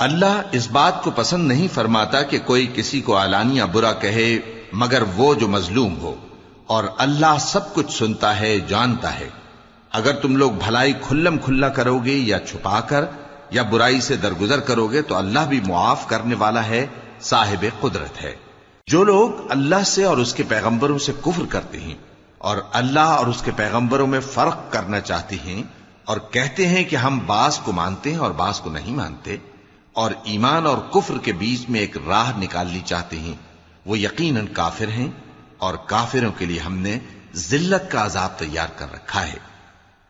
اللہ اس بات کو پسند نہیں فرماتا کہ کوئی کسی کو علانیہ برا کہے مگر وہ جو مظلوم ہو، اور اللہ سب کچھ سنتا ہے، جانتا ہے۔ اگر تم لوگ بھلائی کھلم کھلا کرو گے یا چھپا کر یا برائی سے درگزر کرو گے تو اللہ بھی معاف کرنے والا ہے، صاحب قدرت ہے۔ جو لوگ اللہ سے اور اس کے پیغمبروں سے کفر کرتے ہیں اور اللہ اور اس کے پیغمبروں میں فرق کرنا چاہتے ہیں اور کہتے ہیں کہ ہم بعض کو مانتے ہیں اور بعض کو نہیں مانتے، اور ایمان اور کفر کے بیچ میں ایک راہ نکالنی چاہتے ہیں، وہ یقیناً کافر ہیں، اور کافروں کے لیے ہم نے ذلت کا عذاب تیار کر رکھا ہے۔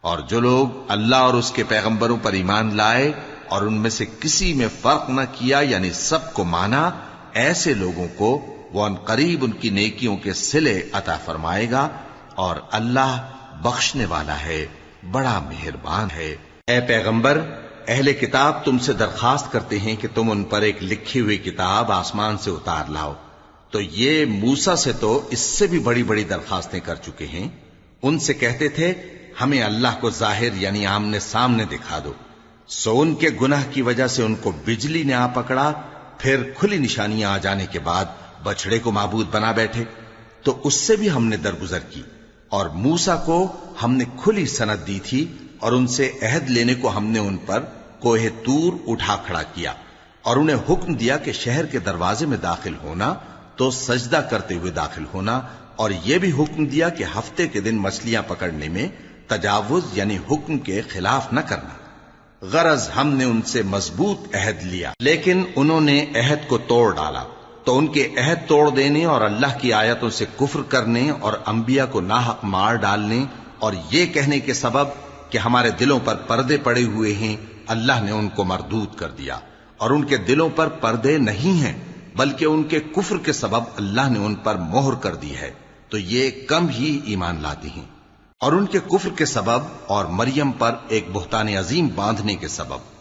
اور جو لوگ اللہ اور اس کے پیغمبروں پر ایمان لائے اور ان میں سے کسی میں فرق نہ کیا، یعنی سب کو مانا، ایسے لوگوں کو وہ ان قریب ان کی نیکیوں کے صلے عطا فرمائے گا، اور اللہ بخشنے والا ہے، بڑا مہربان ہے۔ اے پیغمبر، اہل کتاب تم سے درخواست کرتے ہیں کہ تم ان پر ایک لکھی ہوئی کتاب آسمان سے اتار لاؤ، تو یہ موسیٰ سے تو اس سے بھی بڑی بڑی درخواستیں کر چکے ہیں۔ ان سے کہتے تھے ہمیں اللہ کو ظاہر یعنی آمنے سامنے دکھا دو، سو ان کے گناہ کی وجہ سے ان کو بجلی نے آ پکڑا، پھر کھلی نشانیاں آ جانے کے بعد بچڑے کو معبود بنا بیٹھے، تو اس سے بھی ہم نے درگزر کی۔ اور موسیٰ کو ہم نے کھلی سند دی تھی، اور ان سے عہد لینے کو ہم نے ان پر کوہ طور اٹھا کھڑا کیا، اور انہیں حکم دیا کہ شہر کے دروازے میں داخل ہونا تو سجدہ کرتے ہوئے داخل ہونا، اور یہ بھی حکم دیا کہ ہفتے کے دن مچھلیاں پکڑنے میں تجاوز یعنی حکم کے خلاف نہ کرنا۔ غرض ہم نے ان سے مضبوط عہد لیا، لیکن انہوں نے عہد کو توڑ ڈالا، تو ان کے عہد توڑ دینے اور اللہ کی آیتوں سے کفر کرنے اور انبیاء کو ناحق مار ڈالنے اور یہ کہنے کے سبب کہ ہمارے دلوں پر پردے پڑے ہوئے ہیں، اللہ نے ان کو مردود کر دیا۔ اور ان کے دلوں پر پردے نہیں ہیں بلکہ ان کے کفر کے سبب اللہ نے ان پر مہر کر دی ہے، تو یہ کم ہی ایمان لاتے ہیں۔ اور ان کے کفر کے سبب اور مریم پر ایک بہتان عظیم باندھنے کے سبب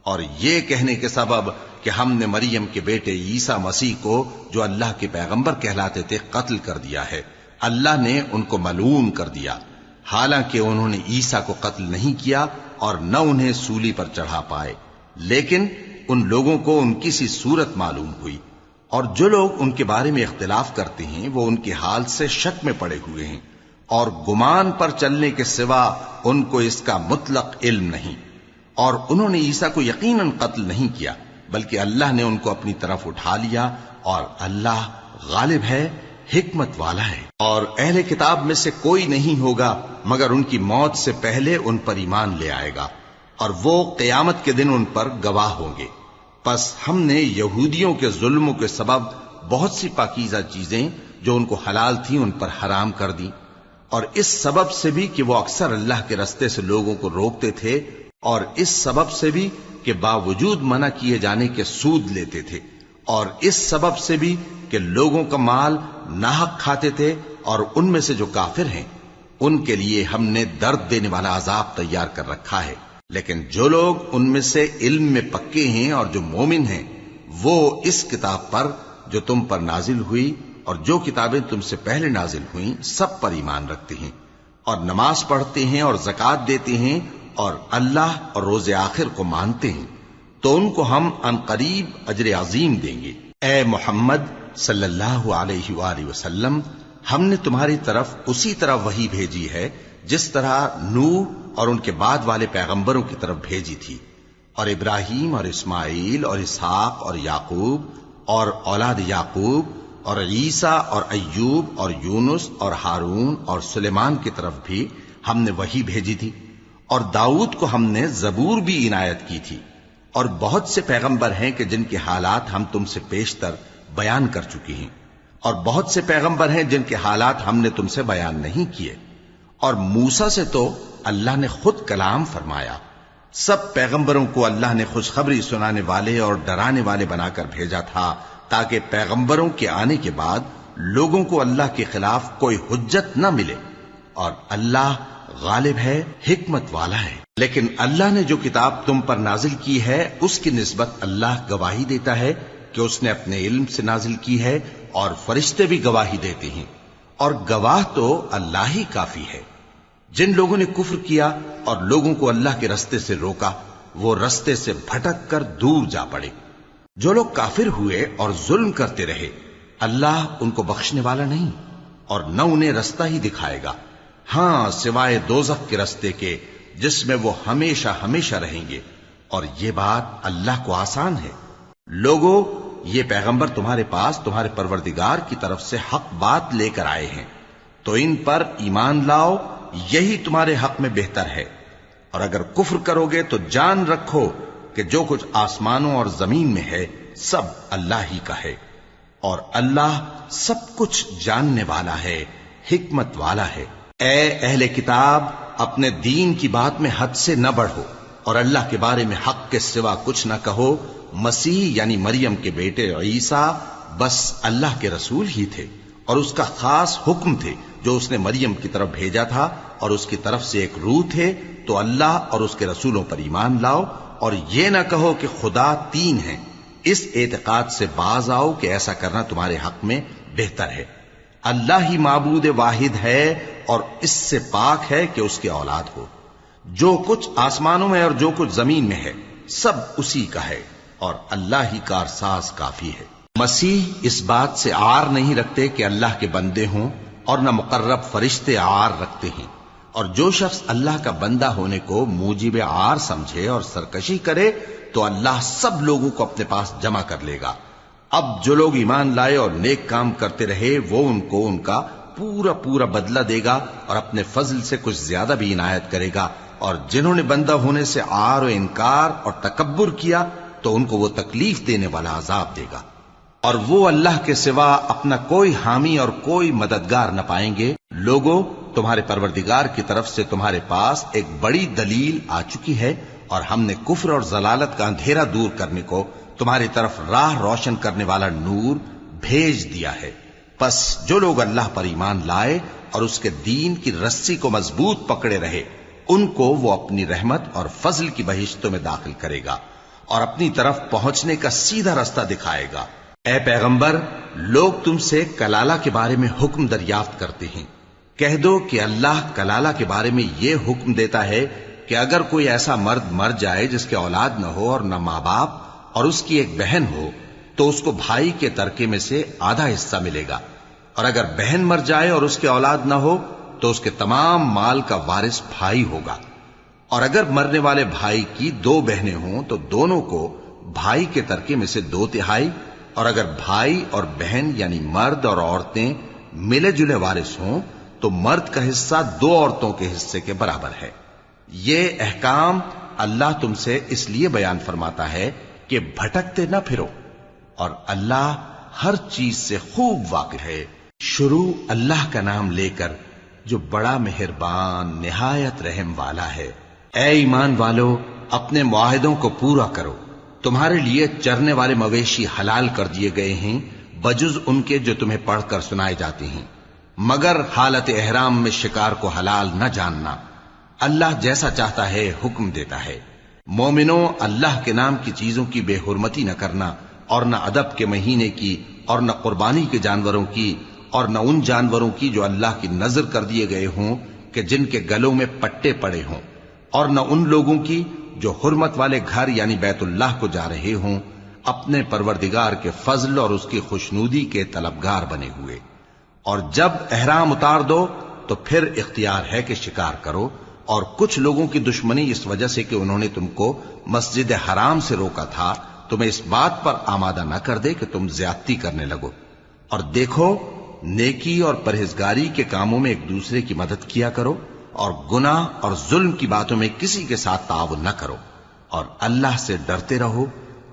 اور یہ کہنے کے سبب کہ ہم نے مریم کے بیٹے عیسیٰ مسیح کو جو اللہ کے پیغمبر کہلاتے تھے قتل کر دیا ہے، اللہ نے ان کو ملعون کر دیا، حالانکہ انہوں نے عیسیٰ کو قتل نہیں کیا اور نہ انہیں سولی پر چڑھا پائے، لیکن ان لوگوں کو ان کی سی صورت معلوم ہوئی۔ اور جو لوگ ان کے بارے میں اختلاف کرتے ہیں وہ ان کے حال سے شک میں پڑے ہوئے ہیں، اور گمان پر چلنے کے سوا ان کو اس کا مطلق علم نہیں۔ اور انہوں نے عیسیٰ کو یقیناً قتل نہیں کیا بلکہ اللہ نے ان کو اپنی طرف اٹھا لیا، اور اللہ غالب ہے، حکمت والا ہے۔ اور اہل کتاب میں سے کوئی نہیں ہوگا مگر ان کی موت سے پہلے ان پر ایمان لے آئے گا، اور وہ قیامت کے دن ان پر گواہ ہوں گے۔ پس ہم نے یہودیوں کے ظلموں کے سبب بہت سی پاکیزہ چیزیں جو ان کو حلال تھیں ان پر حرام کر دی، اور اس سبب سے بھی کہ وہ اکثر اللہ کے رستے سے لوگوں کو روکتے تھے، اور اس سبب سے بھی کہ باوجود منع کیے جانے کے سود لیتے تھے، اور اس سبب سے بھی کہ لوگوں کا مال ناحق کھاتے تھے، اور ان میں سے جو کافر ہیں ان کے لیے ہم نے درد دینے والا عذاب تیار کر رکھا ہے۔ لیکن جو لوگ ان میں سے علم میں پکے ہیں اور جو مومن ہیں وہ اس کتاب پر جو تم پر نازل ہوئی اور جو کتابیں تم سے پہلے نازل ہوئیں سب پر ایمان رکھتے ہیں، اور نماز پڑھتے ہیں اور زکوٰۃ دیتے ہیں اور اللہ اور روز آخر کو مانتے ہیں، تو ان کو ہم ان قریب اجر عظیم دیں گے۔ اے محمد صلی اللہ علیہ وآلہ وسلم، ہم نے تمہاری طرف اسی طرح وحی بھیجی ہے جس طرح نوح اور ان کے بعد والے پیغمبروں کی طرف بھیجی تھی، اور ابراہیم اور اسماعیل اور اسحاق اور یعقوب اور اولاد یعقوب اور عیسیٰ اور ایوب اور یونس اور ہارون اور سلیمان کی طرف بھی ہم نے وحی بھیجی تھی، اور داؤد کو ہم نے زبور بھی عنایت کی تھی، اور بہت سے پیغمبر ہیں کہ جن کے حالات ہم تم سے پیشتر بیان کر چکے ہیں، اور بہت سے پیغمبر ہیں جن کے حالات ہم نے تم سے بیان نہیں کیے، اور موسیٰ سے تو اللہ نے خود کلام فرمایا۔ سب پیغمبروں کو اللہ نے خوشخبری سنانے والے اور ڈرانے والے بنا کر بھیجا تھا تاکہ پیغمبروں کے آنے کے بعد لوگوں کو اللہ کے خلاف کوئی حجت نہ ملے، اور اللہ غالب ہے، حکمت والا ہے۔ لیکن اللہ نے جو کتاب تم پر نازل کی ہے اس کی نسبت اللہ گواہی دیتا ہے کہ اس نے اپنے علم سے نازل کی ہے، اور فرشتے بھی گواہی دیتے ہیں، اور گواہ تو اللہ ہی کافی ہے۔ جن لوگوں نے کفر کیا اور لوگوں کو اللہ کے رستے سے روکا وہ رستے سے بھٹک کر دور جا پڑے۔ جو لوگ کافر ہوئے اور ظلم کرتے رہے اللہ ان کو بخشنے والا نہیں اور نہ انہیں رستہ ہی دکھائے گا، ہاں سوائے دوزخ کے رستے کے جس میں وہ ہمیشہ ہمیشہ رہیں گے، اور یہ بات اللہ کو آسان ہے۔ لوگوں، یہ پیغمبر تمہارے پاس تمہارے پروردگار کی طرف سے حق بات لے کر آئے ہیں، تو ان پر ایمان لاؤ، یہی تمہارے حق میں بہتر ہے، اور اگر کفر کرو گے تو جان رکھو کہ جو کچھ آسمانوں اور زمین میں ہے سب اللہ ہی کا ہے، اور اللہ سب کچھ جاننے والا ہے، حکمت والا ہے۔ اے اہل کتاب، اپنے دین کی بات میں حد سے نہ بڑھو اور اللہ کے بارے میں حق کے سوا کچھ نہ کہو۔ مسیح یعنی مریم کے بیٹے عیسیٰ بس اللہ کے رسول ہی تھے اور اس کا خاص حکم تھے جو اس نے مریم کی طرف بھیجا تھا، اور اس کی طرف سے ایک روح تھے، تو اللہ اور اس کے رسولوں پر ایمان لاؤ، اور یہ نہ کہو کہ خدا تین ہیں۔ اس اعتقاد سے باز آؤ کہ ایسا کرنا تمہارے حق میں بہتر ہے۔ اللہ ہی معبود واحد ہے اور اس سے پاک ہے کہ اس کی اولاد ہو۔ جو کچھ آسمانوں میں اور جو کچھ زمین میں ہے سب اسی کا ہے، اور اللہ ہی کارساز کافی ہے۔ مسیح اس بات سے عار نہیں رکھتے کہ اللہ کے بندے ہوں، اور نہ مقرب فرشتے عار رکھتے ہیں، اور جو شخص اللہ کا بندہ ہونے کو موجب عار سمجھے اور سرکشی کرے تو اللہ سب لوگوں کو اپنے پاس جمع کر لے گا۔ اب جو لوگ ایمان لائے اور نیک کام کرتے رہے وہ ان کو ان کا پورا پورا بدلہ دے گا اور اپنے فضل سے کچھ زیادہ بھی عنایت کرے گا، اور جنہوں نے بندہ ہونے سے عار و انکار اور تکبر کیا تو ان کو وہ تکلیف دینے والا عذاب دے گا، اور وہ اللہ کے سوا اپنا کوئی حامی اور کوئی مددگار نہ پائیں گے۔ لوگوں، تمہارے پروردگار کی طرف سے تمہارے پاس ایک بڑی دلیل آ چکی ہے، اور ہم نے کفر اور ضلالت کا اندھیرا دور کرنے کو تمہاری طرف راہ روشن کرنے والا نور بھیج دیا ہے۔ پس جو لوگ اللہ پر ایمان لائے اور اس کے دین کی رسی کو مضبوط پکڑے رہے ان کو وہ اپنی رحمت اور فضل کی بہشتوں میں داخل کرے گا اور اپنی طرف پہنچنے کا سیدھا راستہ دکھائے گا۔ اے پیغمبر، لوگ تم سے کلالہ کے بارے میں حکم دریافت کرتے ہیں، کہہ دو کہ اللہ کلالہ کے بارے میں یہ حکم دیتا ہے کہ اگر کوئی ایسا مرد مر جائے جس کے اولاد نہ ہو اور نہ ماں باپ اور اس کی ایک بہن ہو تو اس کو بھائی کے ترکے میں سے آدھا حصہ ملے گا، اور اگر بہن مر جائے اور اس کے اولاد نہ ہو تو اس کے تمام مال کا وارث بھائی ہوگا، اور اگر مرنے والے بھائی کی دو بہنیں ہوں تو دونوں کو بھائی کے ترکے میں سے 2/3، اور اگر بھائی اور بہن یعنی مرد اور عورتیں ملے جلے وارث ہوں تو مرد کا حصہ 2 عورتوں کے حصے کے برابر ہے۔ یہ احکام اللہ تم سے اس لیے بیان فرماتا ہے کہ بھٹکتے نہ پھرو، اور اللہ ہر چیز سے خوب واقف ہے۔ شروع اللہ کا نام لے کر جو بڑا مہربان نہایت رحم والا ہے۔ اے ایمان والو، اپنے معاہدوں کو پورا کرو۔ تمہارے لیے چرنے والے مویشی حلال کر دیے گئے ہیں بجز ان کے جو تمہیں پڑھ کر سنائے جاتے ہیں، مگر حالت احرام میں شکار کو حلال نہ جاننا۔ اللہ جیسا چاہتا ہے حکم دیتا ہے۔ مومنوں، اللہ کے نام کی چیزوں کی بے حرمتی نہ کرنا، اور نہ ادب کے مہینے کی، اور نہ قربانی کے جانوروں کی، اور نہ ان جانوروں کی جو اللہ کی نذر کر دیے گئے ہوں کہ جن کے گلوں میں پٹے پڑے ہوں، اور نہ ان لوگوں کی جو حرمت والے گھر یعنی بیت اللہ کو جا رہے ہوں اپنے پروردگار کے فضل اور اس کی خوشنودی کے طلبگار بنے ہوئے۔ اور جب احرام اتار دو تو پھر اختیار ہے کہ شکار کرو، اور کچھ لوگوں کی دشمنی اس وجہ سے کہ انہوں نے تم کو مسجد حرام سے روکا تھا تمہیں اس بات پر آمادہ نہ کر دے کہ تم زیادتی کرنے لگو۔ اور دیکھو، نیکی اور پرہیزگاری کے کاموں میں ایک دوسرے کی مدد کیا کرو، اور گناہ اور ظلم کی باتوں میں کسی کے ساتھ تعاون نہ کرو، اور اللہ سے ڈرتے رہو۔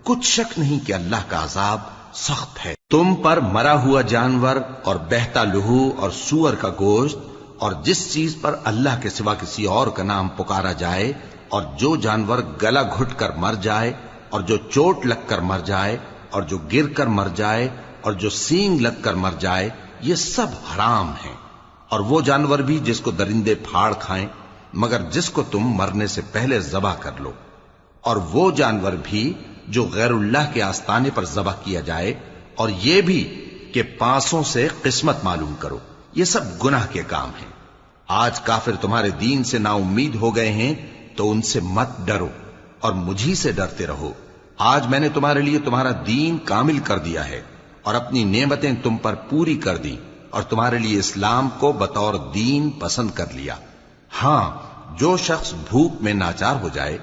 کچھ شک نہیں کہ اللہ کا عذاب سخت ہے۔ تم پر مرا ہوا جانور اور بہتا لہو اور سور کا گوشت اور جس چیز پر اللہ کے سوا کسی اور کا نام پکارا جائے، اور جو جانور گلا گھٹ کر مر جائے، اور جو چوٹ لگ کر مر جائے، اور جو گر کر مر جائے، اور جو سینگ لگ کر مر جائے، یہ سب حرام ہیں۔ اور وہ جانور بھی جس کو درندے پھاڑ کھائیں، مگر جس کو تم مرنے سے پہلے ذبح کر لو، اور وہ جانور بھی جو غیر اللہ کے آستانے پر ذبح کیا جائے، اور یہ بھی کہ پانسوں سے قسمت معلوم کرو۔ یہ سب گناہ کے کام ہیں۔ آج کافر تمہارے دین سے نا امید ہو گئے ہیں تو ان سے مت ڈرو اور مجھی سے ڈرتے رہو۔ آج میں نے تمہارے لیے تمہارا دین کامل کر دیا ہے اور اپنی نعمتیں تم پر پوری کر دی اور تمہارے لیے اسلام کو بطور دین پسند کر لیا۔ ہاں، جو شخص بھوک میں ناچار ہو جائے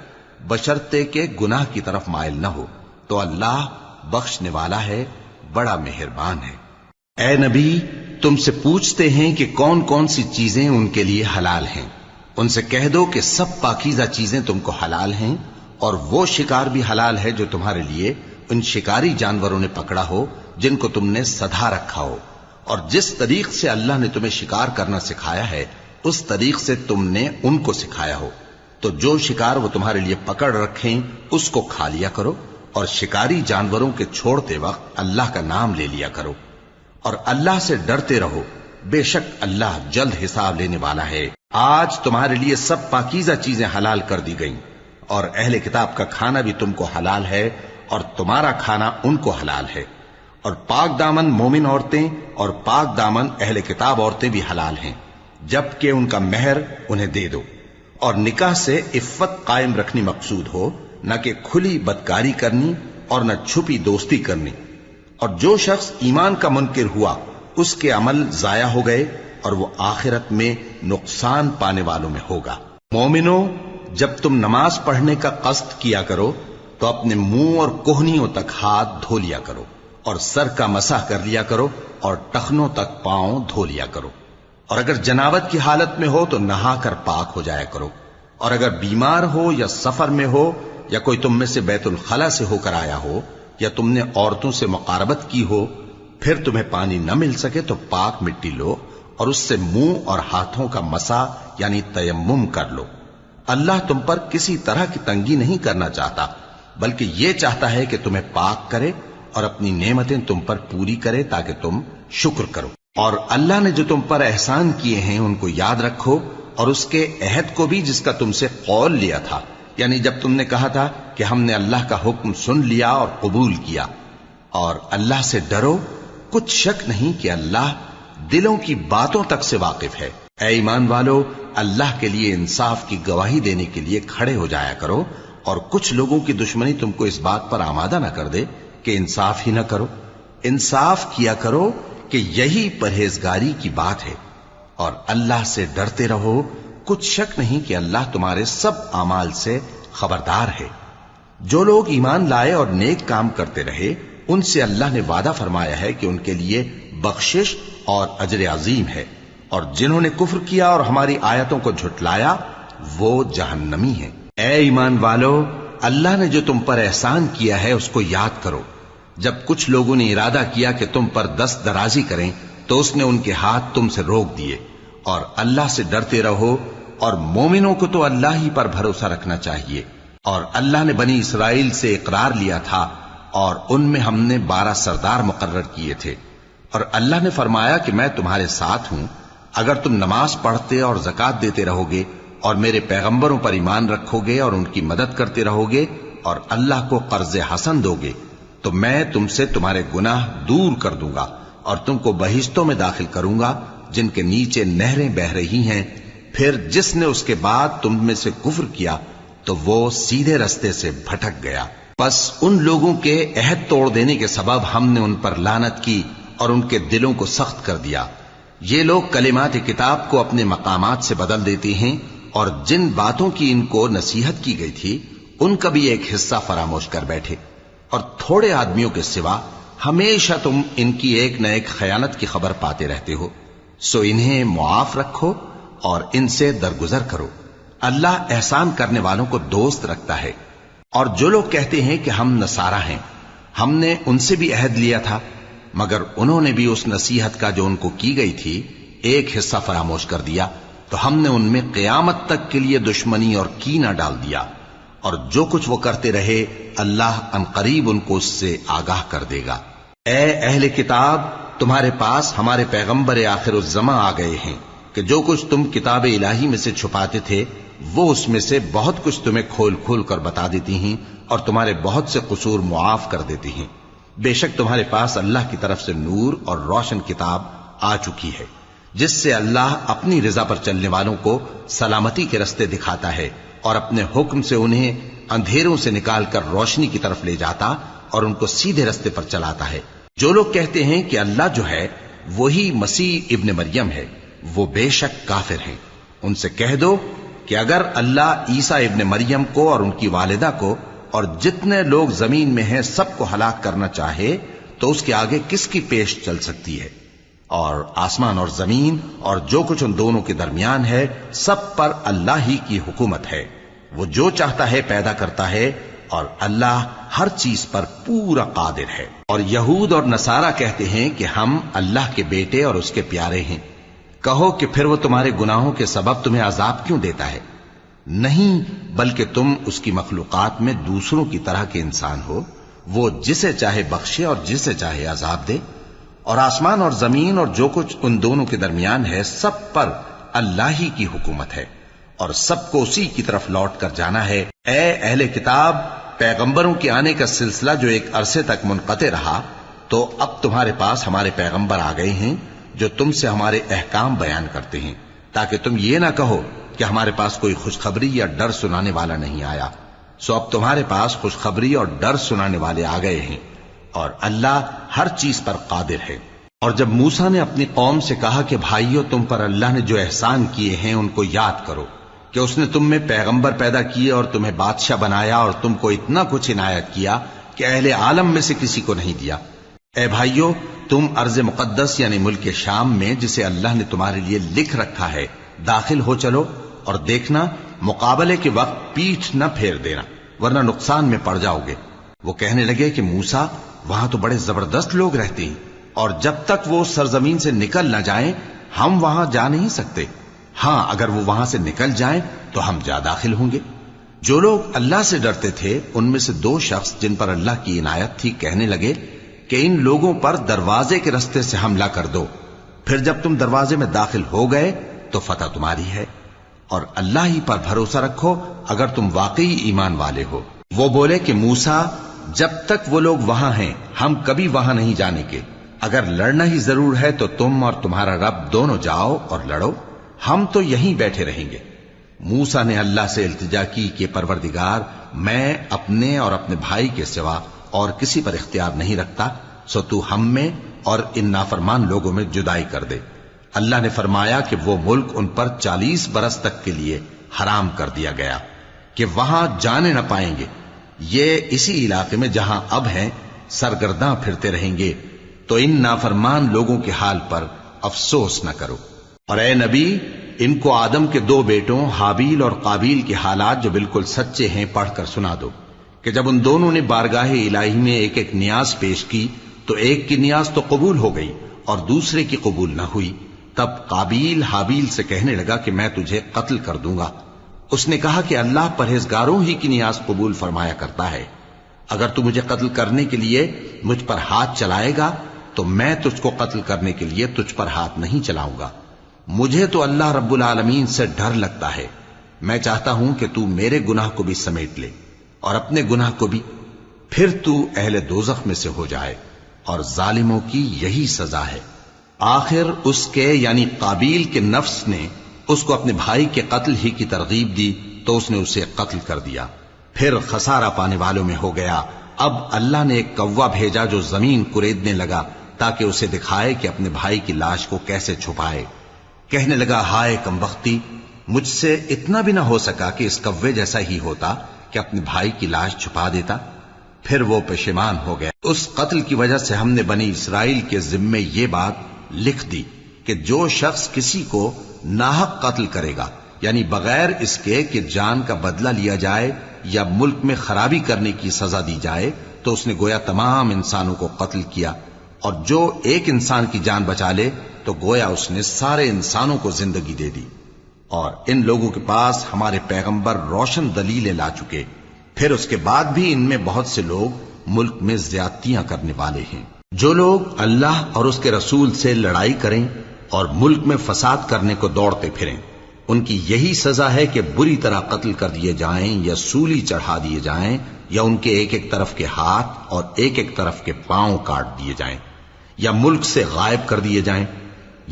بشرطے کہ گناہ کی طرف مائل نہ ہو تو اللہ بخشنے والا ہے، بڑا مہربان ہے۔ اے نبی، تم سے پوچھتے ہیں کہ کون کون سی چیزیں ان کے لیے حلال ہیں۔ ان سے کہہ دو کہ سب پاکیزہ چیزیں تم کو حلال ہیں، اور وہ شکار بھی حلال ہے جو تمہارے لیے ان شکاری جانوروں نے پکڑا ہو جن کو تم نے سدھا رکھا ہو، اور جس طریق سے اللہ نے تمہیں شکار کرنا سکھایا ہے اس طریق سے تم نے ان کو سکھایا ہو، تو جو شکار وہ تمہارے لیے پکڑ رکھیں اس کو کھا لیا کرو، اور شکاری جانوروں کے چھوڑتے وقت اللہ کا نام لے لیا کرو، اور اللہ سے ڈرتے رہو، بے شک اللہ جلد حساب لینے والا ہے۔ آج تمہارے لیے سب پاکیزہ چیزیں حلال کر دی گئیں، اور اہل کتاب کا کھانا بھی تم کو حلال ہے اور تمہارا کھانا ان کو حلال ہے، اور پاک دامن مومن عورتیں اور پاک دامن اہل کتاب عورتیں بھی حلال ہیں، جبکہ ان کا مہر انہیں دے دو، اور نکاح سے عفت قائم رکھنی مقصود ہو، نہ کہ کھلی بدکاری کرنی اور نہ چھپی دوستی کرنی۔ اور جو شخص ایمان کا منکر ہوا اس کے عمل ضائع ہو گئے اور وہ آخرت میں نقصان پانے والوں میں ہوگا۔ مومنو، جب تم نماز پڑھنے کا قصد کیا کرو تو اپنے منہ اور کوہنیوں تک ہاتھ دھو لیا کرو، اور سر کا مسح کر لیا کرو، اور ٹخنوں تک پاؤں دھو لیا کرو، اور اگر جنابت کی حالت میں ہو تو نہا کر پاک ہو جایا کرو، اور اگر بیمار ہو یا سفر میں ہو یا کوئی تم میں سے بیت الخلا سے ہو کر آیا ہو یا تم نے عورتوں سے مقاربت کی ہو، پھر تمہیں پانی نہ مل سکے تو پاک مٹی لو اور اس سے منہ اور ہاتھوں کا مسح یعنی تیمم کر لو۔ اللہ تم پر کسی طرح کی تنگی نہیں کرنا چاہتا، بلکہ یہ چاہتا ہے کہ تمہیں پاک کرے اور اپنی نعمتیں تم پر پوری کرے تاکہ تم شکر کرو۔ اور اللہ نے جو تم پر احسان کیے ہیں ان کو یاد رکھو، اور اس کے عہد کو بھی جس کا تم سے قول لیا تھا، یعنی جب تم نے کہا تھا کہ ہم نے اللہ کا حکم سن لیا اور قبول کیا۔ اور اللہ سے ڈرو، کچھ شک نہیں کہ اللہ دلوں کی باتوں تک سے واقف ہے۔ اے ایمان والو، اللہ کے لیے انصاف کی گواہی دینے کے لیے کھڑے ہو جایا کرو، اور کچھ لوگوں کی دشمنی تم کو اس بات پر آمادہ نہ کر دے کہ انصاف ہی نہ کرو۔ انصاف کیا کرو کہ یہی پرہیزگاری کی بات ہے، اور اللہ سے ڈرتے رہو، کچھ شک نہیں کہ اللہ تمہارے سب اعمال سے خبردار ہے۔ جو لوگ ایمان لائے اور نیک کام کرتے رہے ان سے اللہ نے وعدہ فرمایا ہے کہ ان کے لیے بخشش اور اجر عظیم ہے، اور جنہوں نے کفر کیا اور ہماری آیتوں کو جھٹلایا وہ جہنمی ہیں۔ اے ایمان والو، اللہ نے جو تم پر احسان کیا ہے اس کو یاد کرو۔ جب کچھ لوگوں نے ارادہ کیا کہ تم پر دست درازی کریں تو اس نے ان کے ہاتھ تم سے روک دیے، اور اللہ سے ڈرتے رہو، اور مومنوں کو تو اللہ ہی پر بھروسہ رکھنا چاہیے۔ اور اللہ نے بنی اسرائیل سے اقرار لیا تھا اور ان میں ہم نے 12 سردار مقرر کیے تھے، اور اللہ نے فرمایا کہ میں تمہارے ساتھ ہوں اگر تم نماز پڑھتے اور زکوٰۃ دیتے رہو گے اور میرے پیغمبروں پر ایمان رکھو گے اور ان کی مدد کرتے رہو گے اور اللہ کو قرض حسن دو گے تو میں تم سے تمہارے گناہ دور کر دوں گا اور تم کو بہشتوں میں داخل کروں گا جن کے نیچے نہریں بہ رہی ہیں۔ پھر جس نے اس کے بعد تم میں سے کفر کیا تو وہ سیدھے رستے سے بھٹک گیا۔ پس ان لوگوں کے عہد توڑ دینے کے سبب ہم نے ان پر لعنت کی اور ان کے دلوں کو سخت کر دیا۔ یہ لوگ کلمات کتاب کو اپنے مقامات سے بدل دیتے ہیں، اور جن باتوں کی ان کو نصیحت کی گئی تھی ان کا بھی ایک حصہ فراموش کر بیٹھے، اور تھوڑے آدمیوں کے سوا ہمیشہ تم ان کی ایک نہ ایک خیانت کی خبر پاتے رہتے ہو، سو انہیں معاف رکھو اور ان سے درگزر کرو۔ اللہ احسان کرنے والوں کو دوست رکھتا ہے۔ اور جو لوگ کہتے ہیں کہ ہم نصارہ ہیں، ہم نے ان سے بھی عہد لیا تھا، مگر انہوں نے بھی اس نصیحت کا جو ان کو کی گئی تھی ایک حصہ فراموش کر دیا، تو ہم نے ان میں قیامت تک کے لیے دشمنی اور کینہ ڈال دیا، اور جو کچھ وہ کرتے رہے اللہ عنقریب ان کو اس سے آگاہ کر دے گا۔ اے اہل کتاب، تمہارے پاس ہمارے پیغمبر آخر الزماں آ گئے ہیں کہ جو کچھ تم کتاب الہی میں سے چھپاتے تھے وہ اس میں سے بہت کچھ تمہیں کھول کھول کر بتا دیتی ہیں اور تمہارے بہت سے قصور معاف کر دیتی ہیں۔ بے شک تمہارے پاس اللہ کی طرف سے نور اور روشن کتاب آ چکی ہے جس سے اللہ اپنی رضا پر چلنے والوں کو سلامتی کے رستے دکھاتا ہے اور اپنے حکم سے انہیں اندھیروں سے نکال کر روشنی کی طرف لے جاتا اور ان کو سیدھے رستے پر چلاتا ہے۔ جو لوگ کہتے ہیں کہ اللہ جو ہے وہی مسیح ابن مریم ہے، وہ بے شک کافر ہیں۔ ان سے کہہ دو کہ اگر اللہ عیسیٰ ابن مریم کو اور ان کی والدہ کو اور جتنے لوگ زمین میں ہیں سب کو ہلاک کرنا چاہے تو اس کے آگے کس کی پیش چل سکتی ہے؟ اور آسمان اور زمین اور جو کچھ ان دونوں کے درمیان ہے سب پر اللہ ہی کی حکومت ہے۔ وہ جو چاہتا ہے پیدا کرتا ہے اور اللہ ہر چیز پر پورا قادر ہے۔ اور یہود اور نصارہ کہتے ہیں کہ ہم اللہ کے بیٹے اور اس کے پیارے ہیں۔ کہو کہ پھر وہ تمہارے گناہوں کے سبب تمہیں عذاب کیوں دیتا ہے؟ نہیں، بلکہ تم اس کی مخلوقات میں دوسروں کی طرح کے انسان ہو، وہ جسے چاہے بخشے اور جسے چاہے عذاب دے۔ اور آسمان اور زمین اور جو کچھ ان دونوں کے درمیان ہے سب پر اللہ ہی کی حکومت ہے اور سب کو اسی کی طرف لوٹ کر جانا ہے۔ اے اہل کتاب، پیغمبروں کے آنے کا سلسلہ جو ایک عرصے تک منقطع رہا، تو اب تمہارے پاس ہمارے پیغمبر آ گئے ہیں جو تم سے ہمارے احکام بیان کرتے ہیں، تاکہ تم یہ نہ کہو کہ ہمارے پاس کوئی خوشخبری یا ڈر سنانے والا نہیں آیا۔ سو اب تمہارے پاس خوشخبری اور ڈر سنانے والے آ گئے ہیں، اور اللہ ہر چیز پر قادر ہے۔ اور جب موسیٰ نے اپنی قوم سے کہا کہ بھائیو، تم پر اللہ نے جو احسان کیے ہیں ان کو یاد کرو، کہ اس نے تم میں پیغمبر پیدا کیے اور تمہیں بادشاہ بنایا اور تم کو اتنا کچھ عنایت کیا کہ اہل عالم میں سے کسی کو نہیں دیا۔ اے بھائیو، تم ارض مقدس یعنی ملک شام میں، جسے اللہ نے تمہارے لیے لکھ رکھا ہے، داخل ہو چلو، اور دیکھنا مقابلے کے وقت پیٹھ نہ پھیر دینا، ورنہ نقصان میں پڑ جاؤ گے۔ وہ کہنے لگے کہ موسیٰ، وہاں تو بڑے زبردست لوگ رہتے ہیں، اور جب تک وہ سرزمین سے نکل نہ جائیں ہم وہاں جا نہیں سکتے۔ ہاں، اگر وہ وہاں سے نکل جائیں تو ہم جا داخل ہوں گے۔ جو لوگ اللہ سے ڈرتے تھے ان میں سے دو شخص جن پر اللہ کی عنایت تھی کہنے لگے کہ ان لوگوں پر دروازے کے رستے سے حملہ کر دو، پھر جب تم دروازے میں داخل ہو گئے تو فتح تمہاری ہے، اور اللہ ہی پر بھروسہ رکھو اگر تم واقعی ایمان والے ہو۔ وہ بولے کہ موسیٰ، جب تک وہ لوگ وہاں ہیں ہم کبھی وہاں نہیں جانے کے، اگر لڑنا ہی ضرور ہے تو تم اور تمہارا رب دونوں جاؤ اور لڑو، ہم تو یہیں بیٹھے رہیں گے۔ موسیٰ نے اللہ سے التجا کی کہ پروردگار، میں اپنے اور اپنے بھائی کے سوا اور کسی پر اختیار نہیں رکھتا، سو تو ہم میں اور ان نافرمان لوگوں میں جدائی کر دے۔ اللہ نے فرمایا کہ وہ ملک ان پر 40 برس تک کے لیے حرام کر دیا گیا کہ وہاں جانے نہ پائیں گے۔ یہ اسی علاقے میں جہاں اب ہیں سرگرداں پھرتے رہیں گے، تو ان نافرمان لوگوں کے حال پر افسوس نہ کرو۔ اور اے نبی، ان کو آدم کے 2 بیٹوں حابیل اور قابیل کے حالات جو بالکل سچے ہیں پڑھ کر سنا دو، کہ جب ان دونوں نے بارگاہ الہی میں ایک ایک نیاز پیش کی تو ایک کی نیاز تو قبول ہو گئی اور دوسرے کی قبول نہ ہوئی۔ تب قابیل حابیل سے کہنے لگا کہ میں تجھے قتل کر دوں گا۔ اس نے کہا کہ اللہ پرہیزگاروں ہی کی نیاز قبول فرمایا کرتا ہے، اگر تو مجھے قتل کرنے کے لیے مجھ پر ہاتھ چلائے گا تو میں تجھ کو قتل کرنے کے لیے تجھ پر ہاتھ نہیں چلاؤں گا۔ مجھے تو اللہ رب العالمین سے ڈر لگتا ہے، میں چاہتا ہوں کہ تو میرے گناہ کو بھی سمیٹ لے اور اپنے گناہ کو بھی، پھر تو اہل دوزخ میں سے ہو جائے، اور ظالموں کی یہی سزا ہے۔ آخر اس کے یعنی قابیل کے نفس نے اس کو اپنے بھائی کے قتل ہی کی ترغیب دی تو اس نے اسے قتل کر دیا، پھر خسارہ پانے والوں میں ہو گیا۔ اب اللہ نے ایک کوا بھیجا جو زمین کریدنے لگا تاکہ اسے دکھائے کہ اپنے بھائی کی لاش کو کیسے چھپائے۔ کہنے لگا، ہائے کمبختی، مجھ سے اتنا بھی نہ ہو سکا کہ اس کوے جیسا ہی ہوتا کہ اپنے بھائی کی لاش چھپا دیتا۔ پھر وہ پشیمان ہو گیا۔ اس قتل کی وجہ سے ہم نے بنی اسرائیل کے ذمے یہ بات لکھ دی کہ جو شخص کسی کو ناحق قتل کرے گا، یعنی بغیر اس کے کہ جان کا بدلہ لیا جائے یا ملک میں خرابی کرنے کی سزا دی جائے، تو اس نے گویا تمام انسانوں کو قتل کیا، اور جو ایک انسان کی جان بچا لے تو گویا اس نے سارے انسانوں کو زندگی دے دی۔ اور ان لوگوں کے پاس ہمارے پیغمبر روشن دلیلیں لا چکے، پھر اس کے بعد بھی ان میں بہت سے لوگ ملک میں زیادتیاں کرنے والے ہیں۔ جو لوگ اللہ اور اس کے رسول سے لڑائی کریں اور ملک میں فساد کرنے کو دوڑتے پھریں، ان کی یہی سزا ہے کہ بری طرح قتل کر دیے جائیں یا سولی چڑھا دیے جائیں، یا ان کے ایک ایک طرف کے ہاتھ اور ایک ایک طرف کے پاؤں کاٹ دیے جائیں، یا ملک سے غائب کر دیے جائیں۔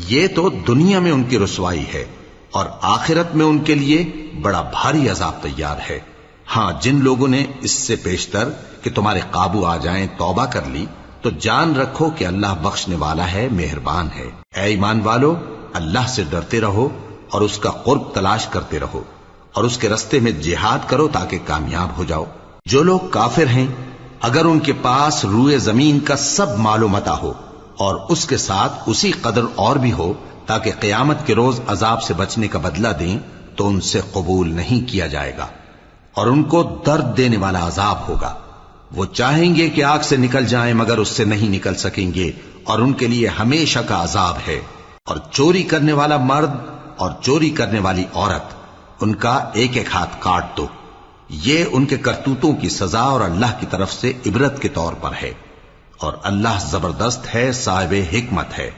یہ تو دنیا میں ان کی رسوائی ہے، اور آخرت میں ان کے لیے بڑا بھاری عذاب تیار ہے۔ ہاں جن لوگوں نے اس سے پیشتر کہ تمہارے قابو آ جائیں توبہ کر لی تو جان رکھو کہ اللہ بخشنے والا ہے، مہربان ہے۔ اے ایمان والو، اللہ سے ڈرتے رہو اور اس کا قرب تلاش کرتے رہو اور اس کے رستے میں جہاد کرو تاکہ کامیاب ہو جاؤ۔ جو لوگ کافر ہیں اگر ان کے پاس روئے زمین کا سب مال و متاع ہو اور اس کے ساتھ اسی قدر اور بھی ہو تاکہ قیامت کے روز عذاب سے بچنے کا بدلہ دیں تو ان سے قبول نہیں کیا جائے گا اور ان کو درد دینے والا عذاب ہوگا۔ وہ چاہیں گے کہ آگ سے نکل جائیں مگر اس سے نہیں نکل سکیں گے اور ان کے لیے ہمیشہ کا عذاب ہے۔ اور چوری کرنے والا مرد اور چوری کرنے والی عورت ان کا ایک ایک ہاتھ کاٹ دو، یہ ان کے کرتوتوں کی سزا اور اللہ کی طرف سے عبرت کے طور پر ہے، اور اللہ زبردست ہے، صاحب حکمت ہے۔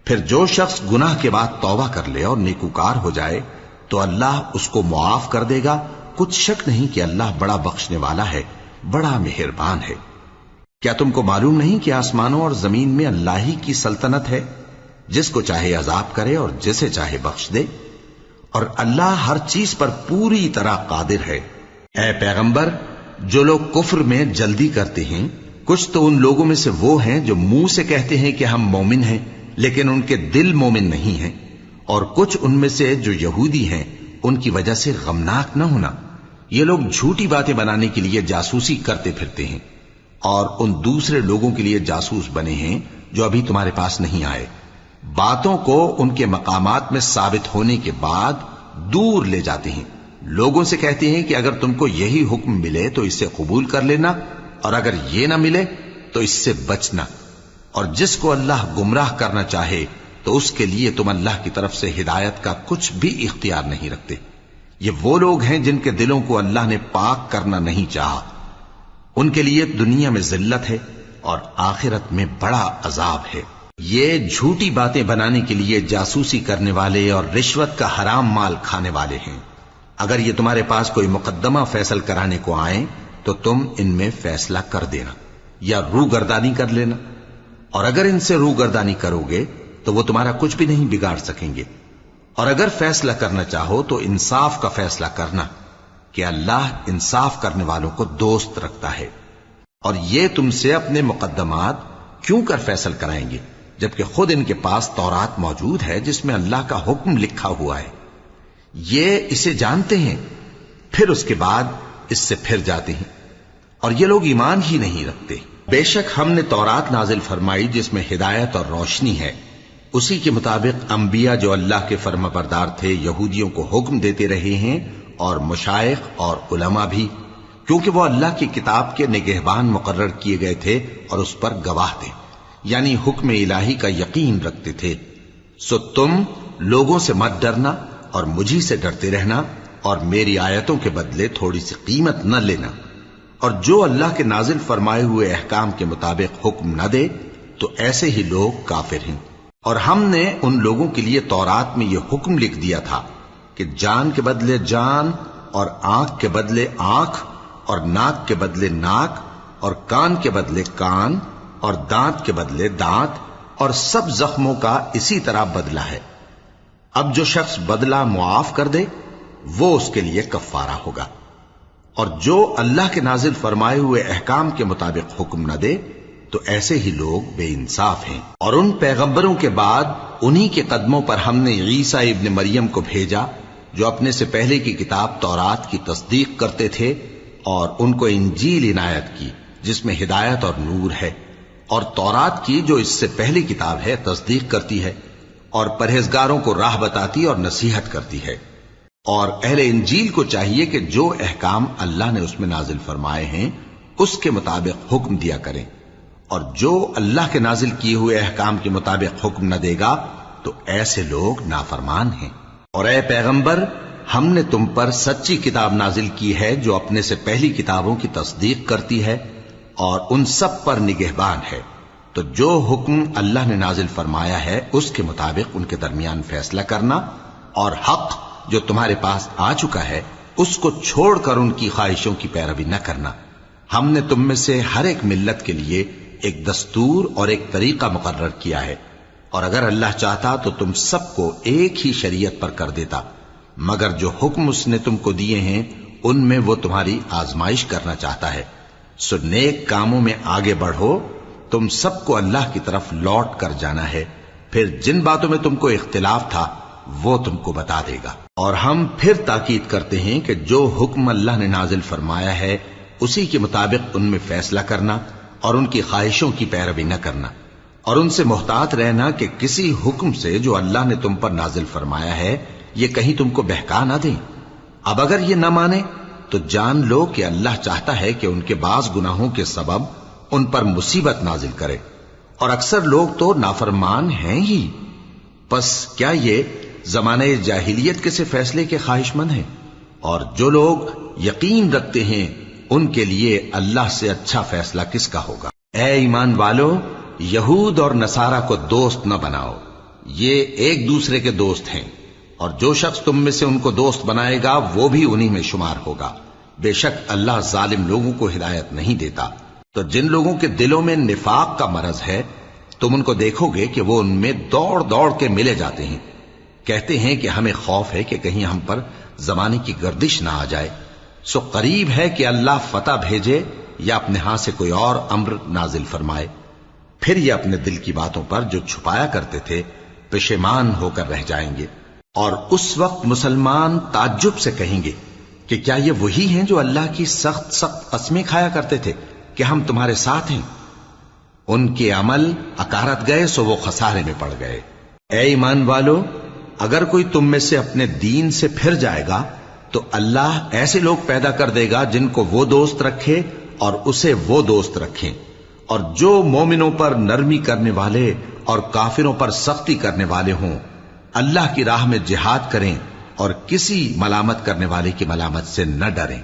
پھر جو شخص گناہ کے بعد توبہ کر لے اور نیکوکار ہو جائے تو اللہ اس کو معاف کر دے گا، کچھ شک نہیں کہ اللہ بڑا بخشنے والا ہے، بڑا مہربان ہے۔ کیا تم کو معلوم نہیں کہ آسمانوں اور زمین میں اللہ ہی کی سلطنت ہے، جس کو چاہے عذاب کرے اور جسے چاہے بخش دے، اور اللہ ہر چیز پر پوری طرح قادر ہے۔ اے پیغمبر، جو لوگ کفر میں جلدی کرتے ہیں کچھ تو ان لوگوں میں سے وہ ہیں جو منہ سے کہتے ہیں کہ ہم مومن ہیں لیکن ان کے دل مومن نہیں ہیں، اور کچھ ان میں سے جو یہودی ہیں ان کی وجہ سے غمناک نہ ہونا۔ یہ لوگ جھوٹی باتیں بنانے کے لیے جاسوسی کرتے پھرتے ہیں اور ان دوسرے لوگوں کے لیے جاسوس بنے ہیں جو ابھی تمہارے پاس نہیں آئے، باتوں کو ان کے مقامات میں ثابت ہونے کے بعد دور لے جاتے ہیں، لوگوں سے کہتے ہیں کہ اگر تم کو یہی حکم ملے تو اسے قبول کر لینا اور اگر یہ نہ ملے تو اس سے بچنا، اور جس کو اللہ گمراہ کرنا چاہے تو اس کے لیے تم اللہ کی طرف سے ہدایت کا کچھ بھی اختیار نہیں رکھتے۔ یہ وہ لوگ ہیں جن کے دلوں کو اللہ نے پاک کرنا نہیں چاہا، ان کے لیے دنیا میں ذلت ہے اور آخرت میں بڑا عذاب ہے۔ یہ جھوٹی باتیں بنانے کے لیے جاسوسی کرنے والے اور رشوت کا حرام مال کھانے والے ہیں۔ اگر یہ تمہارے پاس کوئی مقدمہ فیصل کرانے کو آئیں تو تم ان میں فیصلہ کر دینا یا روگردانی کر لینا، اور اگر ان سے روگردانی کرو گے تو وہ تمہارا کچھ بھی نہیں بگاڑ سکیں گے، اور اگر فیصلہ کرنا چاہو تو انصاف کا فیصلہ کرنا کہ اللہ انصاف کرنے والوں کو دوست رکھتا ہے۔ اور یہ تم سے اپنے مقدمات کیوں کر فیصل کرائیں گے جبکہ خود ان کے پاس تورات موجود ہے جس میں اللہ کا حکم لکھا ہوا ہے۔ یہ اسے جانتے ہیں پھر اس کے بعد اس سے پھر جاتے ہیں، اور یہ لوگ ایمان ہی نہیں رکھتے۔ بے شک ہم نے تورات نازل فرمائی جس میں ہدایت اور روشنی ہے، اسی کے مطابق انبیاء جو اللہ کے فرمانبردار تھے یہودیوں کو حکم دیتے رہے ہیں، اور مشائخ اور علماء بھی، کیونکہ وہ اللہ کی کتاب کے نگہبان مقرر کیے گئے تھے اور اس پر گواہ تھے، یعنی حکم الہی کا یقین رکھتے تھے۔ سو تم لوگوں سے مت ڈرنا اور مجھی سے ڈرتے رہنا، اور میری آیتوں کے بدلے تھوڑی سی قیمت نہ لینا، اور جو اللہ کے نازل فرمائے ہوئے احکام کے مطابق حکم نہ دے تو ایسے ہی لوگ کافر ہیں۔ اور ہم نے ان لوگوں کے لیے تورات میں یہ حکم لکھ دیا تھا کہ جان کے بدلے جان، اور آنکھ کے بدلے آنکھ، اور ناک کے بدلے ناک، اور کان کے بدلے کان، اور دانت کے بدلے دانت، اور سب زخموں کا اسی طرح بدلہ ہے۔ اب جو شخص بدلہ معاف کر دے وہ اس کے لیے کفارہ ہوگا، اور جو اللہ کے نازل فرمائے ہوئے احکام کے مطابق حکم نہ دے تو ایسے ہی لوگ بے انصاف ہیں۔ اور ان پیغمبروں کے بعد انہی کے قدموں پر ہم نے عیسیٰ ابن مریم کو بھیجا جو اپنے سے پہلے کی کتاب تورات کی تصدیق کرتے تھے، اور ان کو انجیل عنایت کی جس میں ہدایت اور نور ہے، اور تورات کی جو اس سے پہلی کتاب ہے تصدیق کرتی ہے اور پرہیزگاروں کو راہ بتاتی اور نصیحت کرتی ہے۔ اور اہل انجیل کو چاہیے کہ جو احکام اللہ نے اس میں نازل فرمائے ہیں اس کے مطابق حکم دیا کریں، اور جو اللہ کے نازل کیے ہوئے احکام کے مطابق حکم نہ دے گا تو ایسے لوگ نافرمان ہیں۔ اور اے پیغمبر، ہم نے تم پر سچی کتاب نازل کی ہے جو اپنے سے پہلی کتابوں کی تصدیق کرتی ہے اور ان سب پر نگہبان ہے، تو جو حکم اللہ نے نازل فرمایا ہے اس کے مطابق ان کے درمیان فیصلہ کرنا، اور حق جو تمہارے پاس آ چکا ہے اس کو چھوڑ کر ان کی خواہشوں کی پیروی نہ کرنا۔ ہم نے تم میں سے ہر ایک ملت کے لیے ایک دستور اور ایک طریقہ مقرر کیا ہے، اور اگر اللہ چاہتا تو تم سب کو ایک ہی شریعت پر کر دیتا، مگر جو حکم اس نے تم کو دیے ہیں ان میں وہ تمہاری آزمائش کرنا چاہتا ہے۔ سو نیک کاموں میں آگے بڑھو، تم سب کو اللہ کی طرف لوٹ کر جانا ہے، پھر جن باتوں میں تم کو اختلاف تھا وہ تم کو بتا دے گا۔ اور ہم پھر تاکید کرتے ہیں کہ جو حکم اللہ نے نازل فرمایا ہے اسی کے مطابق ان میں فیصلہ کرنا اور ان کی خواہشوں کی پیروی نہ کرنا، اور ان سے محتاط رہنا کہ کسی حکم سے جو اللہ نے تم پر نازل فرمایا ہے یہ کہیں تم کو بہکا نہ دیں۔ اب اگر یہ نہ مانے تو جان لو کہ اللہ چاہتا ہے کہ ان کے بعض گناہوں کے سبب ان پر مصیبت نازل کرے، اور اکثر لوگ تو نافرمان ہیں ہی۔ پس کیا یہ زمانہ جاہلیت کے سے فیصلے کے خواہش مند ہیں؟ اور جو لوگ یقین رکھتے ہیں ان کے لیے اللہ سے اچھا فیصلہ کس کا ہوگا۔ اے ایمان والو، یہود اور نصارہ کو دوست نہ بناؤ، یہ ایک دوسرے کے دوست ہیں، اور جو شخص تم میں سے ان کو دوست بنائے گا وہ بھی انہی میں شمار ہوگا۔ بے شک اللہ ظالم لوگوں کو ہدایت نہیں دیتا۔ تو جن لوگوں کے دلوں میں نفاق کا مرض ہے تم ان کو دیکھو گے کہ وہ ان میں دوڑ دوڑ کے ملے جاتے ہیں، کہتے ہیں کہ ہمیں خوف ہے کہ کہیں ہم پر زمانے کی گردش نہ آ جائے۔ سو قریب ہے کہ اللہ فتح بھیجے یا اپنے ہاں سے کوئی اور امر نازل فرمائے، پھر یہ اپنے دل کی باتوں پر جو چھپایا کرتے تھے پشیمان ہو کر رہ جائیں گے۔ اور اس وقت مسلمان تعجب سے کہیں گے کہ کیا یہ وہی ہیں جو اللہ کی سخت سخت قسمیں کھایا کرتے تھے کہ ہم تمہارے ساتھ ہیں؟ ان کے عمل اکارت گئے سو وہ خسارے میں پڑ گئے۔ اے ایمان والو، اگر کوئی تم میں سے اپنے دین سے پھر جائے گا تو اللہ ایسے لوگ پیدا کر دے گا جن کو وہ دوست رکھے اور اسے وہ دوست رکھیں، اور جو مومنوں پر نرمی کرنے والے اور کافروں پر سختی کرنے والے ہوں، اللہ کی راہ میں جہاد کریں اور کسی ملامت کرنے والے کی ملامت سے نہ ڈریں۔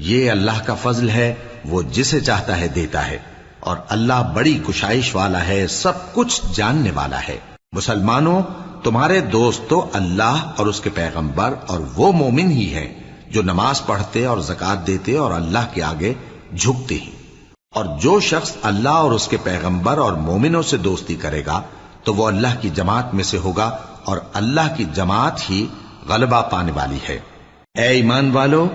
یہ اللہ کا فضل ہے، وہ جسے چاہتا ہے دیتا ہے، اور اللہ بڑی کشائش والا ہے، سب کچھ جاننے والا ہے۔ مسلمانوں، تمہارے دوست تو اللہ اور اس کے پیغمبر اور وہ مومن ہی ہیں جو نماز پڑھتے اور زکوٰۃ دیتے اور اللہ کے آگے جھکتے ہیں۔ اور جو شخص اللہ اور اس کے پیغمبر اور مومنوں سے دوستی کرے گا تو وہ اللہ کی جماعت میں سے ہوگا، اور اللہ کی جماعت ہی غلبہ پانے والی ہے۔ اے ایمان والو،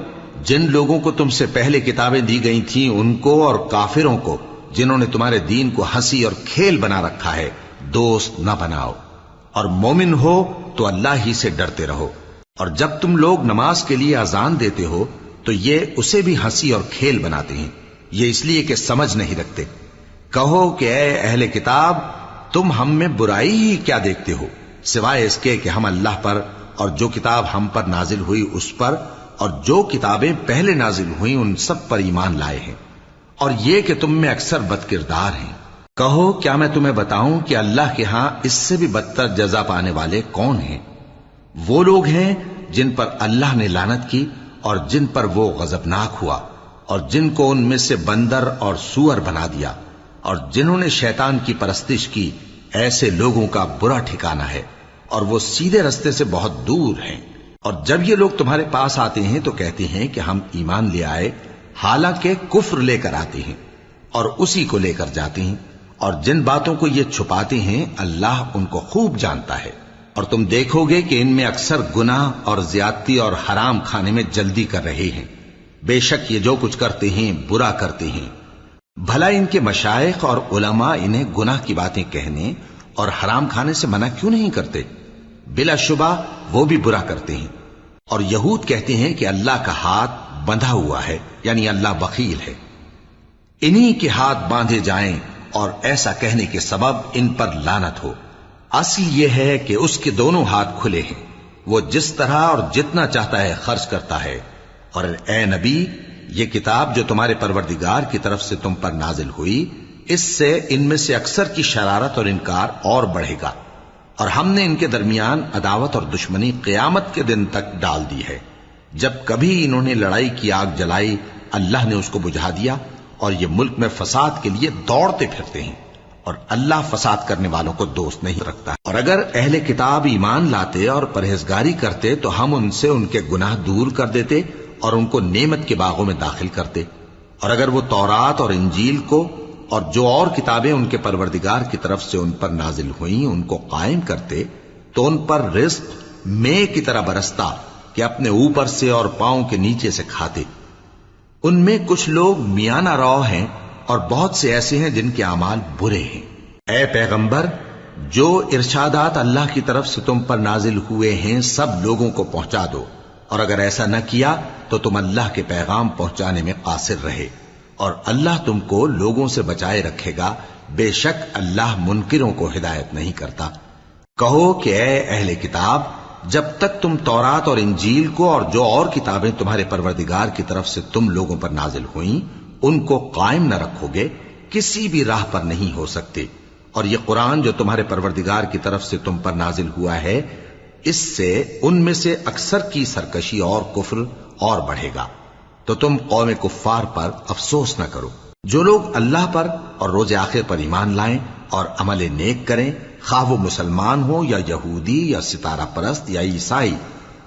جن لوگوں کو تم سے پہلے کتابیں دی گئی تھیں ان کو اور کافروں کو جنہوں نے تمہارے دین کو ہنسی اور کھیل بنا رکھا ہے دوست نہ بناؤ، اور مومن ہو تو اللہ ہی سے ڈرتے رہو۔ اور جب تم لوگ نماز کے لیے اذان دیتے ہو تو یہ اسے بھی ہنسی اور کھیل بناتے ہیں، یہ اس لیے کہ سمجھ نہیں رکھتے۔ کہو کہ اے اہل کتاب، تم ہم میں برائی ہی کیا دیکھتے ہو، سوائے اس کے کہ ہم اللہ پر اور جو کتاب ہم پر نازل ہوئی اس پر اور جو کتابیں پہلے نازل ہوئیں ان سب پر ایمان لائے ہیں، اور یہ کہ تم میں اکثر بد کردار ہیں۔ کہو کیا میں تمہیں بتاؤں کہ اللہ کے ہاں اس سے بھی بدتر جزا پانے والے کون ہیں؟ وہ لوگ ہیں جن پر اللہ نے لعنت کی اور جن پر وہ غضبناک ہوا، اور جن کو ان میں سے بندر اور سور بنا دیا، اور جنہوں نے شیطان کی پرستش کی، ایسے لوگوں کا برا ٹھکانہ ہے، اور وہ سیدھے رستے سے بہت دور ہیں۔ اور جب یہ لوگ تمہارے پاس آتے ہیں تو کہتے ہیں کہ ہم ایمان لے آئے، حالانکہ کفر لے کر آتے ہیں اور اسی کو لے کر جاتے ہیں، اور جن باتوں کو یہ چھپاتے ہیں اللہ ان کو خوب جانتا ہے۔ اور تم دیکھو گے کہ ان میں اکثر گناہ اور زیادتی اور حرام کھانے میں جلدی کر رہے ہیں، بے شک یہ جو کچھ کرتے ہیں برا کرتے ہیں۔ بھلا ان کے مشائخ اور علماء انہیں گناہ کی باتیں کہنے اور حرام کھانے سے منع کیوں نہیں کرتے؟ بلا شبہ وہ بھی برا کرتے ہیں۔ اور یہود کہتے ہیں کہ اللہ کا ہاتھ بندھا ہوا ہے، یعنی اللہ بخیل ہے، انہی کے ہاتھ باندھے جائیں، اور ایسا کہنے کے سبب ان پر لعنت ہو۔ اصل یہ ہے کہ اس کے دونوں ہاتھ کھلے ہیں، وہ جس طرح اور جتنا چاہتا ہے خرچ کرتا ہے۔ اور اے نبی، یہ کتاب جو تمہارے پروردگار کی طرف سے تم پر نازل ہوئی، اس سے ان میں سے اکثر کی شرارت اور انکار اور بڑھے گا، اور ہم نے ان کے درمیان عداوت اور دشمنی قیامت کے دن تک ڈال دی ہے۔ جب کبھی انہوں نے لڑائی کی آگ جلائی اللہ نے اس کو بجھا دیا، اور یہ ملک میں فساد کے لیے دوڑتے پھرتے ہیں، اور اللہ فساد کرنے والوں کو دوست نہیں رکھتا۔ اور اگر اہل کتاب ایمان لاتے اور پرہیزگاری کرتے تو ہم ان سے ان کے گناہ دور کر دیتے اور ان کو نعمت کے باغوں میں داخل کرتے۔ اور اگر وہ تورات اور انجیل کو اور جو اور کتابیں ان کے پروردگار کی طرف سے ان پر نازل ہوئیں ان کو قائم کرتے تو ان پر رزق مے کی طرح برستا کہ اپنے اوپر سے اور پاؤں کے نیچے سے کھاتے۔ ان میں کچھ لوگ میانہ رو ہیں اور بہت سے ایسے ہیں جن کے اعمال برے ہیں۔ اے پیغمبر، جو ارشادات اللہ کی طرف سے تم پر نازل ہوئے ہیں سب لوگوں کو پہنچا دو، اور اگر ایسا نہ کیا تو تم اللہ کے پیغام پہنچانے میں قاصر رہے، اور اللہ تم کو لوگوں سے بچائے رکھے گا، بے شک اللہ منکروں کو ہدایت نہیں کرتا۔ کہو کہ اے اہل کتاب، جب تک تم تورات اور انجیل کو اور جو اور کتابیں تمہارے پروردگار کی طرف سے تم لوگوں پر نازل ہوئیں ان کو قائم نہ رکھو گے، کسی بھی راہ پر نہیں ہو سکتے۔ اور یہ قرآن جو تمہارے پروردگار کی طرف سے تم پر نازل ہوا ہے، اس سے ان میں سے اکثر کی سرکشی اور کفر اور بڑھے گا، تو تم قوم کفار پر افسوس نہ کرو۔ جو لوگ اللہ پر اور روز آخر پر ایمان لائیں اور عمل نیک کریں، خواہ وہ مسلمان ہو یا یہودی یا ستارہ پرست یا عیسائی،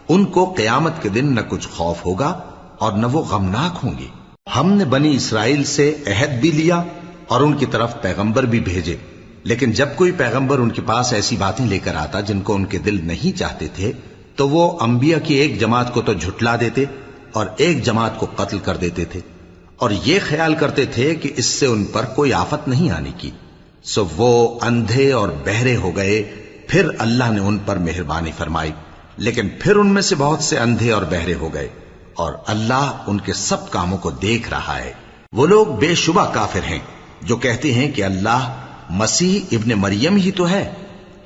ان کو قیامت کے دن نہ کچھ خوف ہوگا اور نہ وہ غمناک ہوں گے۔ ہم نے بنی اسرائیل سے عہد بھی لیا اور ان کی طرف پیغمبر بھی بھیجے، لیکن جب کوئی پیغمبر ان کے پاس ایسی باتیں لے کر آتا جن کو ان کے دل نہیں چاہتے تھے تو وہ انبیاء کی ایک جماعت کو تو جھٹلا دیتے اور ایک جماعت کو قتل کر دیتے تھے، اور یہ خیال کرتے تھے کہ اس سے ان پر کوئی آفت نہیں آنے کی، سو وہ اندھے اور بہرے ہو گئے۔ پھر اللہ نے ان پر مہربانی فرمائی، لیکن پھر ان میں سے بہت سے اندھے اور بہرے ہو گئے، اور اللہ ان کے سب کاموں کو دیکھ رہا ہے۔ وہ لوگ بے شبہ کافر ہیں جو کہتے ہیں کہ اللہ مسیح ابن مریم ہی تو ہے،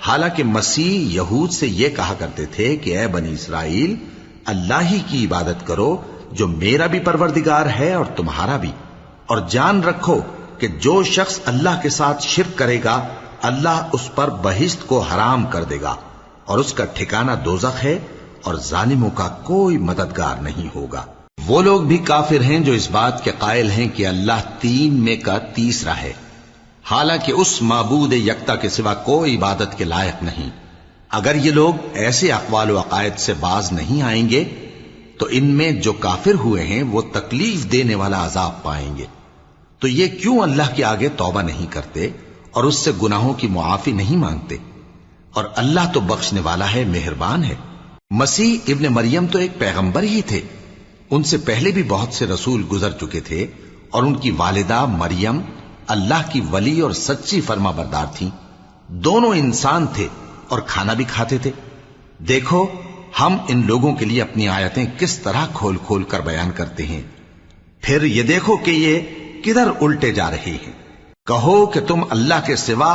حالانکہ مسیح یہود سے یہ کہا کرتے تھے کہ اے بنی اسرائیل، اللہ ہی کی عبادت کرو جو میرا بھی پروردگار ہے اور تمہارا بھی، اور جان رکھو کہ جو شخص اللہ کے ساتھ شرک کرے گا اللہ اس پر بہشت کو حرام کر دے گا، اور اس کا ٹھکانہ دوزخ ہے، اور ظالموں کا کوئی مددگار نہیں ہوگا۔ وہ لوگ بھی کافر ہیں جو اس بات کے قائل ہیں کہ اللہ تین میں کا تیسرا ہے، حالانکہ اس معبود یکتا کے سوا کوئی عبادت کے لائق نہیں۔ اگر یہ لوگ ایسے اقوال و عقائد سے باز نہیں آئیں گے تو ان میں جو کافر ہوئے ہیں وہ تکلیف دینے والا عذاب پائیں گے۔ تو یہ کیوں اللہ کے آگے توبہ نہیں کرتے اور اس سے گناہوں کی معافی نہیں مانگتے؟ اور اللہ تو بخشنے والا ہے، مہربان ہے۔ مسیح ابن مریم تو ایک پیغمبر ہی تھے، ان سے پہلے بھی بہت سے رسول گزر چکے تھے، اور ان کی والدہ مریم اللہ کی ولی اور سچی فرما بردار تھیں۔ دونوں انسان تھے اور کھانا بھی کھاتے تھے۔ دیکھو ہم ان لوگوں کے لیے اپنی آیتیں کس طرح کھول کھول کر بیان کرتے ہیں، پھر یہ دیکھو کہ یہ کدھر الٹے جا رہے ہیں۔ کہو کہ تم اللہ کے سوا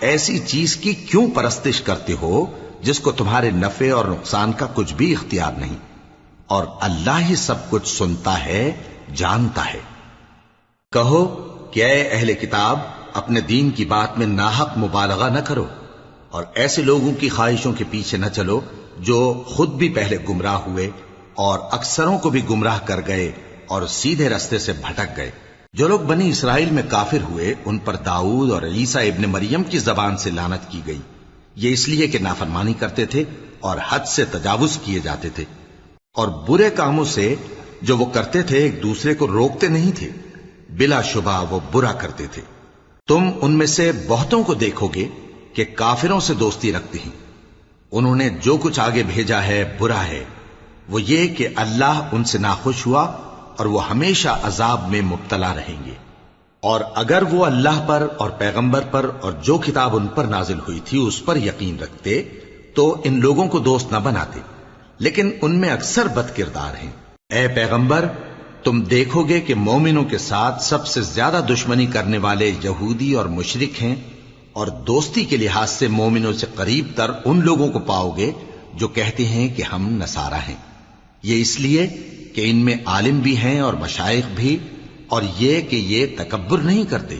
ایسی چیز کی کیوں پرستش کرتے ہو جس کو تمہارے نفع اور نقصان کا کچھ بھی اختیار نہیں، اور اللہ ہی سب کچھ سنتا ہے، جانتا ہے۔ کہو کہ اے اہل کتاب، اپنے دین کی بات میں ناحق مبالغہ نہ کرو، اور ایسے لوگوں کی خواہشوں کے پیچھے نہ چلو جو خود بھی پہلے گمراہ ہوئے اور اکثروں کو بھی گمراہ کر گئے اور سیدھے رستے سے بھٹک گئے۔ جو لوگ بنی اسرائیل میں کافر ہوئے ان پر داؤد اور عیسیٰ ابن مریم کی زبان سے لعنت کی گئی، یہ اس لیے کہ نافرمانی کرتے تھے اور حد سے تجاوز کیے جاتے تھے، اور برے کاموں سے جو وہ کرتے تھے ایک دوسرے کو روکتے نہیں تھے، بلا شبہ وہ برا کرتے تھے۔ تم ان میں سے بہتوں کو دیکھو گے کہ کافروں سے دوستی رکھتے ہیں، انہوں نے جو کچھ آگے بھیجا ہے برا ہے، وہ یہ کہ اللہ ان سے ناخوش ہوا اور وہ ہمیشہ عذاب میں مبتلا رہیں گے۔ اور اگر وہ اللہ پر اور پیغمبر پر اور جو کتاب ان پر نازل ہوئی تھی اس پر یقین رکھتے تو ان لوگوں کو دوست نہ بناتے، لیکن ان میں اکثر بد کردار ہیں۔ اے پیغمبر، تم دیکھو گے کہ مومنوں کے ساتھ سب سے زیادہ دشمنی کرنے والے یہودی اور مشرک ہیں، اور دوستی کے لحاظ سے مومنوں سے قریب تر ان لوگوں کو پاؤ گے جو کہتے ہیں کہ ہم نصارہ ہیں۔ یہ اس لیے کہ ان میں عالم بھی ہیں اور مشائخ بھی، اور یہ کہ یہ تکبر نہیں کرتے۔